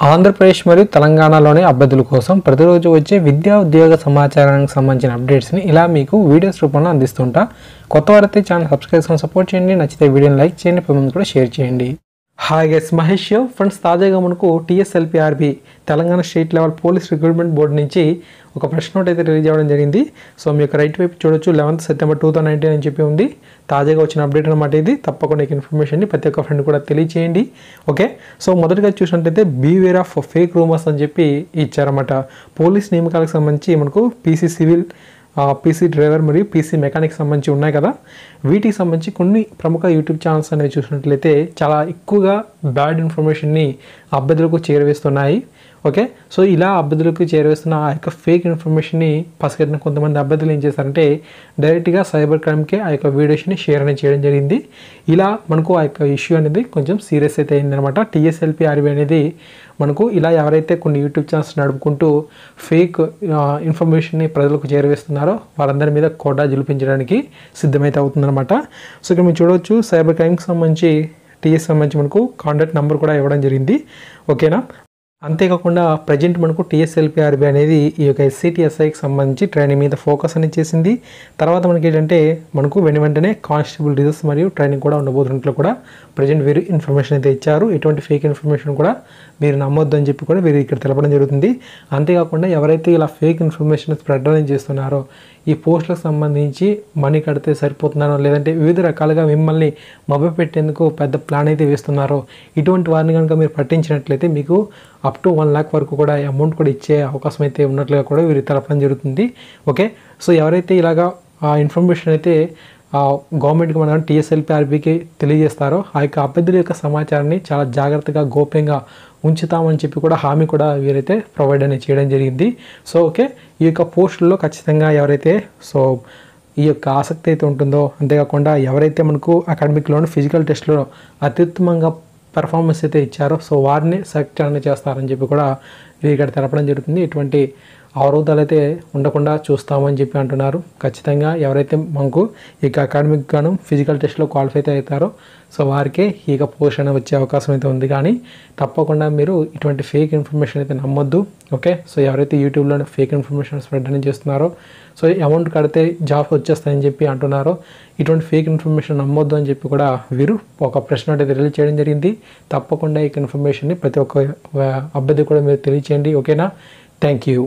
ఆంధ్రప్రదేశ్ మరియు తెలంగాణలోని అభ్యర్థుల కోసం ప్రతిరోజు వచ్చే విద్యా ఉద్యోగ సమాచారానికి సంబంధించిన అప్డేట్స్ని ఇలా మీకు వీడియోస్ రూపంలో అందిస్తుంటా. కొత్త వారైతే ఛానల్ సబ్స్క్రైబ్ చేసుకొని సపోర్ట్ చేయండి. నచ్చితే వీడియోని లైక్ చేయండి, పది మంది కూడా షేర్ చేయండి. Hi guys, Mahesh friends. తాజాగా మనకు TSLPRB Telangana state level police recruitment board నుంచి ఒక ప్రెస్ నోట్ అయితే రిలీజ్ అవ్వడం జరిగింది. సో మీ యొక్క రైట్ వైపు చూడొచ్చు, 11th September 2019 అని చెప్పి ఉంది. తాజాగా వచ్చిన అప్డేట్ అనమాట ఇది. తప్పకుండా ఈ ఇన్ఫర్మేషన్ని ప్రతి ఒక్క ఫ్రెండ్ కూడా తెలియచేయండి. ఓకే, సో మొదటిగా చూసినట్టయితే బీవేర్ ఆఫ్ ఫేక్ రూమర్స్ అని చెప్పి ఇచ్చారన్నమాట. పోలీస్ నియామకాలకు సంబంధించి మనకు PC సివిల్, PC డ్రైవర్ మరియు PC మెకానిక్ సంబంధించి ఉన్నాయి కదా. వీటికి సంబంధించి కొన్ని ప్రముఖ యూట్యూబ్ ఛానల్స్ అనేవి చూసినట్లయితే చాలా ఎక్కువగా బ్యాడ్ ఇన్ఫర్మేషన్ని అభ్యర్థులకు చేరవేస్తున్నాయి. ఓకే, సో ఇలా అభ్యర్థులకు చేరవేస్తున్న ఆ యొక్క ఫేక్ ఇన్ఫర్మేషన్ని పసిగట్టిన కొంతమంది అభ్యర్థులు ఏం చేశారంటే డైరెక్ట్గా సైబర్ క్రైమ్కే ఆ యొక్క వీడియోస్ని షేర్ అనేది చేయడం జరిగింది. ఇలా మనకు ఆ యొక్క ఇష్యూ అనేది కొంచెం సీరియస్ అయితే అయిందనమాట. TSLPRB అనేది మనకు ఇలా ఎవరైతే కొన్ని యూట్యూబ్ ఛానల్స్ నడుపుకుంటూ ఫేక్ ఇన్ఫర్మేషన్ని ప్రజలకు చేరవేస్తున్నారో వాళ్ళందరి మీద కోటా జులిపించడానికి సిద్ధమైతే అవుతుందన్నమాట. సో ఇక్కడ మీరు చూడవచ్చు, సైబర్ క్రైమ్కి సంబంధించి TS సంబంధించి మనకు కాంటాక్ట్ నెంబర్ కూడా ఇవ్వడం జరిగింది. ఓకేనా. అంతేకాకుండా ప్రజెంట్ మనకు TSLPRB అనేది ఈ యొక్క SCTSIకి సంబంధించి ట్రైనింగ్ మీద ఫోకస్ అనేది చేసింది. తర్వాత మనకి ఏంటంటే మనకు వెంటనే కానిస్టేబుల్ రిజల్ట్స్ మరియు ట్రైనింగ్ కూడా ఉండబోతున్నట్లు కూడా ప్రజెంట్ వీరు ఇన్ఫర్మేషన్ అయితే ఇచ్చారు. ఎటువంటి ఫేక్ ఇన్ఫర్మేషన్ కూడా మీరు నమ్మొద్దు అని చెప్పి కూడా వీరు ఇక్కడ తెలపడం జరుగుతుంది. అంతేకాకుండా ఎవరైతే ఇలా ఫేక్ ఇన్ఫర్మేషన్ స్ప్రెడ్ అనేది చేస్తున్నారో ఈ పోస్టులకు సంబంధించి మనీ కడితే సరిపోతున్నారో లేదంటే వివిధ రకాలుగా మిమ్మల్ని మభ్యపెట్టేందుకు పెద్ద ప్లాన్ అయితే వేస్తున్నారో ఇటువంటి వారిని కనుక మీరు పట్టించినట్లయితే మీకు అప్ టు 1 lakh వరకు కూడా అమౌంట్ కూడా ఇచ్చే అవకాశం అయితే ఉన్నట్లుగా కూడా వీరు తెలపడం జరుగుతుంది. ఓకే, సో ఎవరైతే ఇలాగా ఆ ఇన్ఫర్మేషన్ అయితే గవర్నమెంట్కి మన TSLPRBకి తెలియజేస్తారో ఆ యొక్క అభ్యర్థుల యొక్క సమాచారాన్ని చాలా జాగ్రత్తగా గోప్యంగా ఉంచుతామని చెప్పి కూడా హామీ కూడా వీరైతే ప్రొవైడ్ అనేది చేయడం జరిగింది. సో ఓకే, ఈ యొక్క పోస్టుల్లో ఖచ్చితంగా ఎవరైతే ఈ యొక్క ఆసక్తి అయితే ఉంటుందో, అంతేకాకుండా ఎవరైతే మనకు అకాడమిక్లోని ఫిజికల్ టెస్ట్లో అత్యుత్తమంగా పెర్ఫార్మెన్స్ అయితే ఇచ్చారో సో వారిని సెలెక్ట్ అనేది చేస్తారని చెప్పి కూడా వీరు ఇక్కడ తెలపడం జరుగుతుంది. ఇటువంటి అవరోధాలు అయితే ఉండకుండా చూస్తామని చెప్పి అంటున్నారు. ఖచ్చితంగా ఎవరైతే మనకు ఈ అకాడమిక్ గాను ఫిజికల్ టెస్ట్లో క్వాలిఫై అయితే అవుతారో సో వారికే ఈ పోస్ట్ అనేది వచ్చే అవకాశం అయితే ఉంది. కానీ తప్పకుండా మీరు ఇటువంటి ఫేక్ ఇన్ఫర్మేషన్ అయితే నమ్మొద్దు. ఓకే, సో ఎవరైతే యూట్యూబ్లో ఫేక్ ఇన్ఫర్మేషన్ స్ప్రెడ్ అనేది చేస్తున్నారో సో అమౌంట్ కడితే జాబ్స్ వచ్చేస్తాయని చెప్పి అంటున్నారో ఇటువంటి ఫేక్ ఇన్ఫర్మేషన్ నమ్మొద్దు అని చెప్పి కూడా వీరు ఒక ప్రశ్న అయితే రిలీజ్ చేయడం జరిగింది. తప్పకుండా ఈ ఇన్ఫర్మేషన్ని ప్రతి ఒక్క అభ్యర్థి కూడా మీరు తెలియచేయండి. ఓకేనా, థ్యాంక్ యూ.